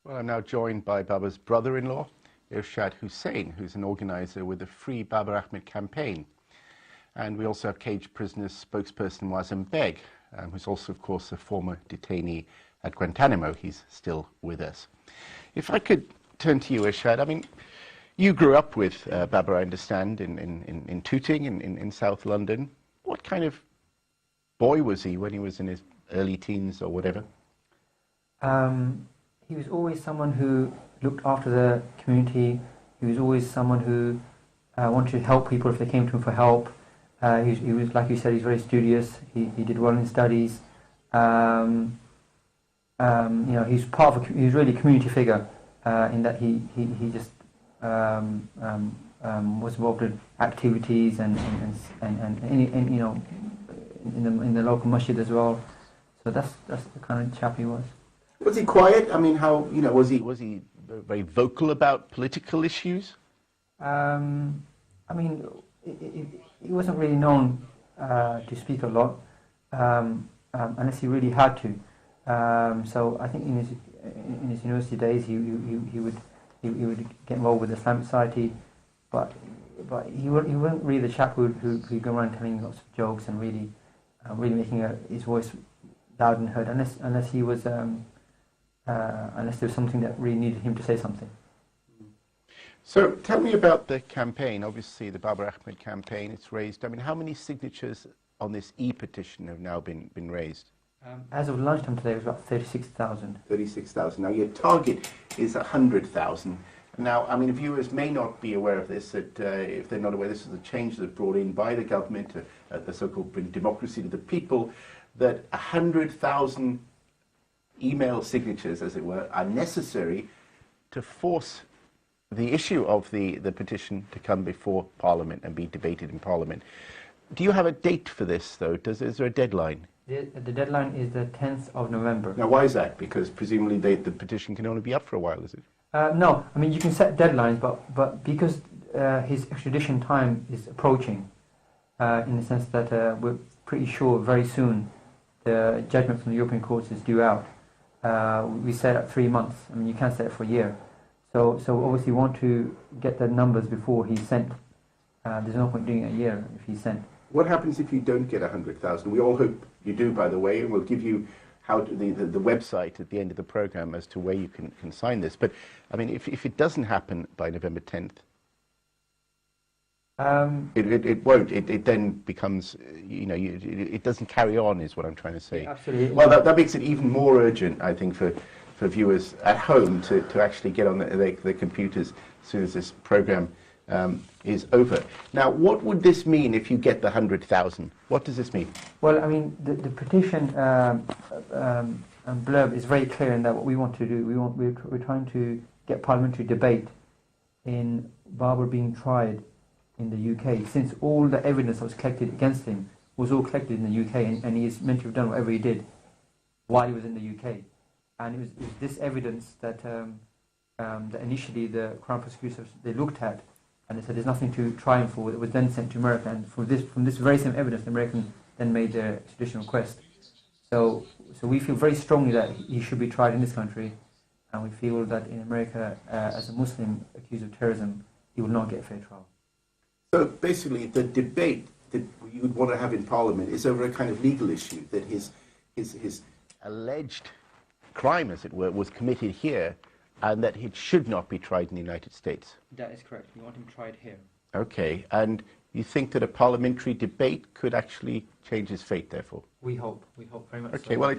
Well, I'm now joined by Babar's brother-in-law, Irshad Hussain, who's an organizer with the Free Babar Ahmad campaign. And we also have caged prisoners spokesperson Wazem Beg, who's also, of course, a former detainee at Guantanamo. He's still with us. If I could turn to you, Irshad, I mean, you grew up with Babar, I understand, in Tooting, in South London. What kind of boy was he when he was in his early teens or whatever? He was always someone who looked after the community. He was always someone who wanted to help people if they came to him for help. He was, like you said, he's very studious. He did well in studies. You know, he's part of he was really a community figure in that he just was involved in activities and you know, in the local masjid as well. So that's the kind of chap he was. Was he quiet? I mean, how, you know, was he very vocal about political issues? I mean, he wasn't really known to speak a lot unless he really had to. So I think in his university days he would get involved with the Islamic Society, but he wasn't really the chap who'd go around telling lots of jokes and really making his voice loud and heard, unless he was unless there was something that really needed him to say something. So tell me about the campaign. Obviously, the Babar Ahmad campaign, it's raised. I mean, how many signatures on this e-petition have now been raised? As of lunchtime today, it was about 36,000. 36,000. Now, your target is 100,000. Now, I mean, viewers may not be aware of this, that if they're not aware, this is a change that's brought in by the government, the so-called bring democracy to the people, that 100,000 email signatures, as it were, are necessary to force the issue of the petition to come before Parliament and be debated in Parliament. Do you have a date for this, though? Is there a deadline? The deadline is the 10th of November. Now, why is that? Because presumably the petition can only be up for a while, is it? No, I mean, you can set deadlines, but because his extradition time is approaching, in the sense that we're pretty sure very soon the judgment from the European courts is due out. We set it 3 months. I mean, you can't set it for a year. So obviously we want to get the numbers before he's sent. There's no point doing it a year if he's sent. What happens if you don't get 100,000? We all hope you do, by the way, and we'll give you the website at the end of the program as to where you can sign this. But, I mean, if it doesn't happen by November 10th, it won't. It then becomes, you know, it doesn't carry on, is what I'm trying to say. Yeah, absolutely. Well, that makes it even more urgent, I think, for viewers at home to actually get on their computers as soon as this program is over. Now, what would this mean if you get the 100,000? What does this mean? Well, I mean, the petition blurb is very clear in that what we want to do, we're trying to get parliamentary debate in Babar being tried in the UK, since all the evidence that was collected against him was all collected in the UK, and he is meant to have done whatever he did while he was in the UK. And it was this evidence that that initially the Crown prosecutors, they looked at, and they said there's nothing to try him for. It was then sent to America, and from this very same evidence, the Americans then made their extradition request. So we feel very strongly that he should be tried in this country, and we feel that in America, as a Muslim accused of terrorism, he will not get a fair trial. So basically, the debate that you would want to have in Parliament is over a kind of legal issue, that his alleged crime, as it were, was committed here, and that it should not be tried in the United States. That is correct. We want him tried here. Okay, and you think that a parliamentary debate could actually change his fate, therefore? We hope very much. Okay, so well,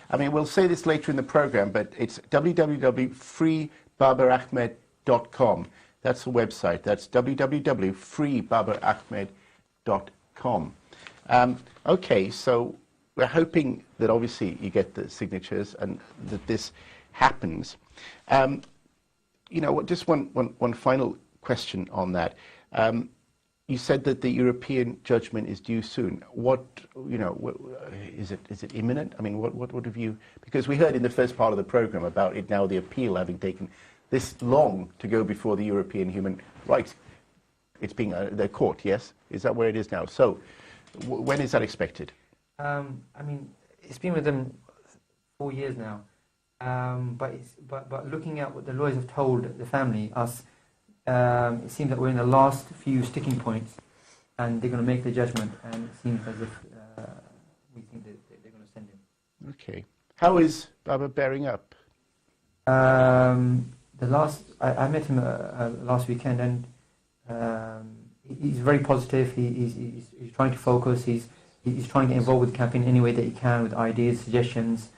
I mean, we'll say this later in the program, but it's www.freebabarahmad.com. That's the website. That's www.freebabarahmad.com. Okay, so we're hoping that obviously you get the signatures and that this happens. You know, just one final question on that. You said that the European judgment is due soon. What, you know, is it imminent? I mean, what have you? Because we heard in the first part of the program about it now, the appeal having taken this long to go before the European Human Rights. It's being the court, yes? Is that where it is now? So, when is that expected? I mean, it's been with them 4 years now. But looking at what the lawyers have told the family, us, it seems that we're in the last few sticking points, and they're going to make the judgment, and it seems as if we think that they're going to send him. Okay. How is Babar bearing up? I met him last weekend, and he's very positive. He's trying to focus. He's trying to get involved with the campaign any way that he can, with ideas, suggestions.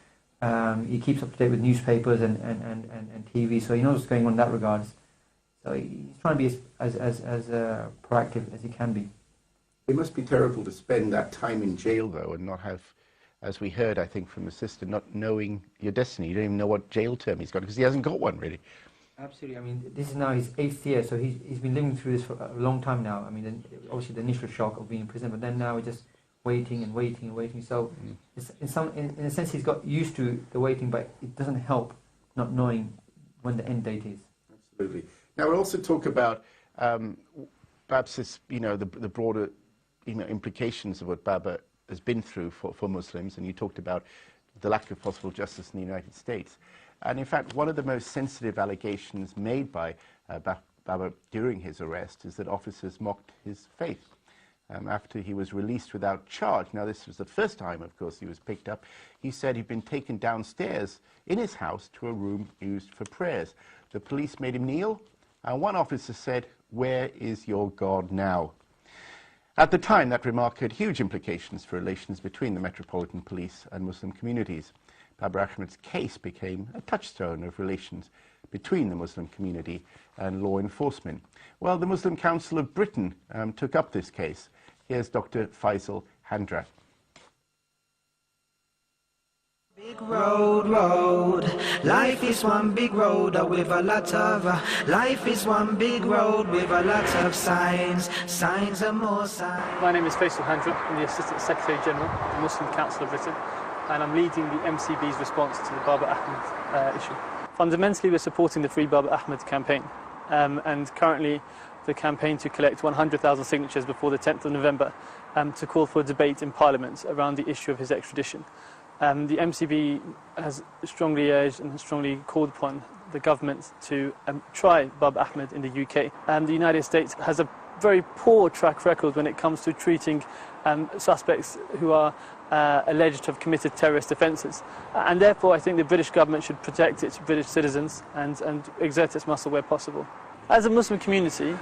He keeps up to date with newspapers and TV, so he knows what's going on in that regard. So he's trying to be as proactive as he can be. It must be terrible to spend that time in jail, though, and not have, as we heard, I think, from the sister, not knowing your destiny. You don't even know what jail term he's got, because he hasn't got one, really. Absolutely. I mean, this is now his 8th year, so he's been living through this for a long time now. I mean, obviously the initial shock of being in prison, but then now we're just waiting and waiting and waiting. So in a sense, he's got used to the waiting, but it doesn't help not knowing when the end date is. Absolutely. Now, we'll also talk about perhaps this, the broader implications of what Babar has been through for Muslims, and you talked about the lack of possible justice in the United States. And in fact, one of the most sensitive allegations made by Babar during his arrest is that officers mocked his faith after he was released without charge. Now, this was the first time, of course, he was picked up. He said he'd been taken downstairs in his house to a room used for prayers. The police made him kneel, and one officer said, "Where is your God now?" At the time, that remark had huge implications for relations between the Metropolitan Police and Muslim communities. Babar Ahmad's case became a touchstone of relations between the Muslim community and law enforcement. Well, the Muslim Council of Britain took up this case. Here's Dr. Faisal Handra. Big road, life is one big road with a lot of, life is one big road with a lot of signs and more signs. My name is Faisal Handra. I'm the Assistant Secretary General of the Muslim Council of Britain, and I'm leading the MCB's response to the Babar Ahmad issue. Fundamentally, we're supporting the Free Babar Ahmad campaign, and currently the campaign to collect 100,000 signatures before the 10th of November to call for a debate in Parliament around the issue of his extradition. The MCB has strongly urged and strongly called upon the government to try Babar Ahmad in the UK. The United States has a very poor track record when it comes to treating suspects who are alleged to have committed terrorist offences. And therefore I think the British government should protect its British citizens and exert its muscle where possible. As a Muslim community,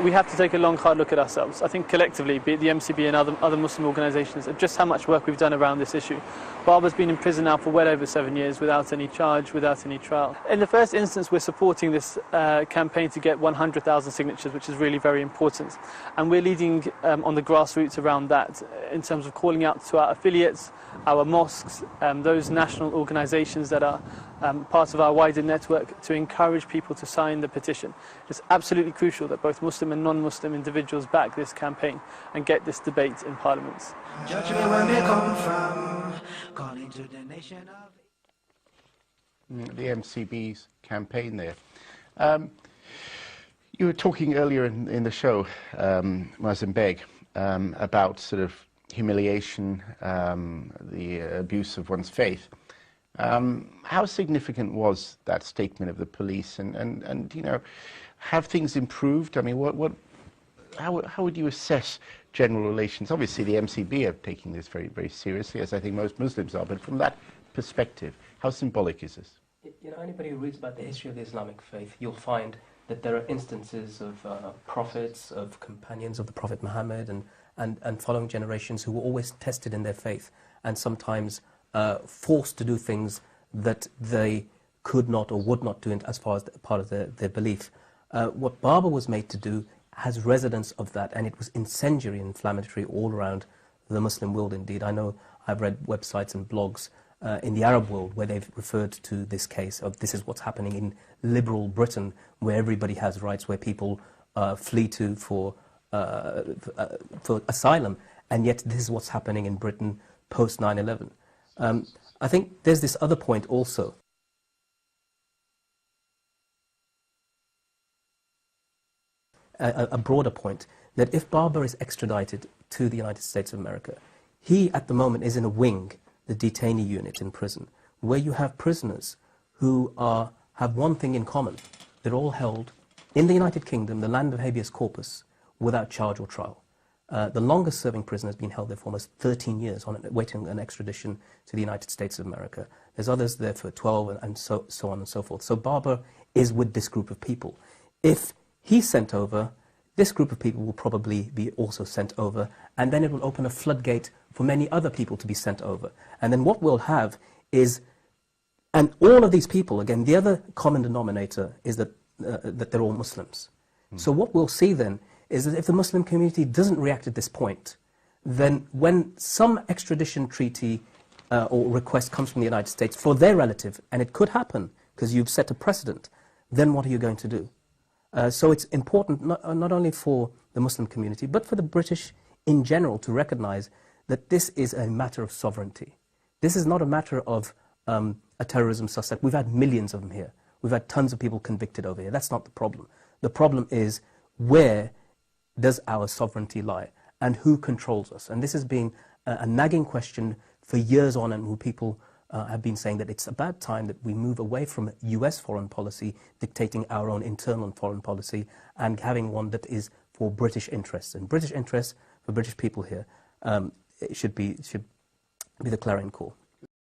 we have to take a long, hard look at ourselves. I think collectively, be it the MCB and other Muslim organisations, of just how much work we've done around this issue. Babar's been in prison now for well over 7 years without any charge, without any trial. In the first instance, we're supporting this campaign to get 100,000 signatures, which is really very important. And we're leading on the grassroots around that in terms of calling out to our affiliates, our mosques, those national organisations that are part of our wider network, to encourage people to sign the petition. It's absolutely crucial that both Muslim and non-Muslim individuals back this campaign and get this debate in Parliament. Judge me where they come from, calling to the nation of... The MCB's campaign there. You were talking earlier in the show, Mazin Beg, about sort of humiliation, the abuse of one's faith. How significant was that statement of the police, and have things improved? I mean, how would you assess general relations? Obviously, the MCB are taking this very, very seriously, as I think most Muslims are, but from that perspective, how symbolic is this? Anybody who reads about the history of the Islamic faith, you'll find that there are instances of prophets, of companions of the Prophet Muhammad, and following generations who were always tested in their faith, and sometimes forced to do things that they could not or would not do as far as part of their belief. What Babar was made to do has resonance of that, and it was incendiary and inflammatory all around the Muslim world indeed. I know I've read websites and blogs in the Arab world where they've referred to this case of this is what's happening in liberal Britain, where everybody has rights, where people flee to for asylum, and yet this is what's happening in Britain post 9/11. I think there's this other point also. A broader point, that if Babar is extradited to the United States of America, he at the moment is in a wing, the detainee unit in prison, where you have prisoners who have one thing in common. They're all held in the United Kingdom, the land of habeas corpus, without charge or trial. The longest serving prisoner has been held there for almost 13 years, waiting an extradition to the United States of America. There's others there for 12 and so on and so forth. So Babar is with this group of people. If he's sent over, this group of people will probably be also sent over, and then it will open a floodgate for many other people to be sent over. And then what we'll have is, and all of these people, again, the other common denominator is that they're all Muslims. So what we'll see then is that if the Muslim community doesn't react at this point, then when some extradition treaty or request comes from the United States for their relative, and it could happen because you've set a precedent, then what are you going to do? So it's important not only for the Muslim community, but for the British in general to recognize that this is a matter of sovereignty. This is not a matter of a terrorism suspect. We've had millions of them here. We've had tons of people convicted over here. That's not the problem. The problem is, where does our sovereignty lie, and who controls us? And this has been a nagging question for years on, and who people have been saying that it's about time that we move away from US foreign policy, dictating our own internal foreign policy, and having one that is for British interests. And British interests for British people here it should be the clarion call.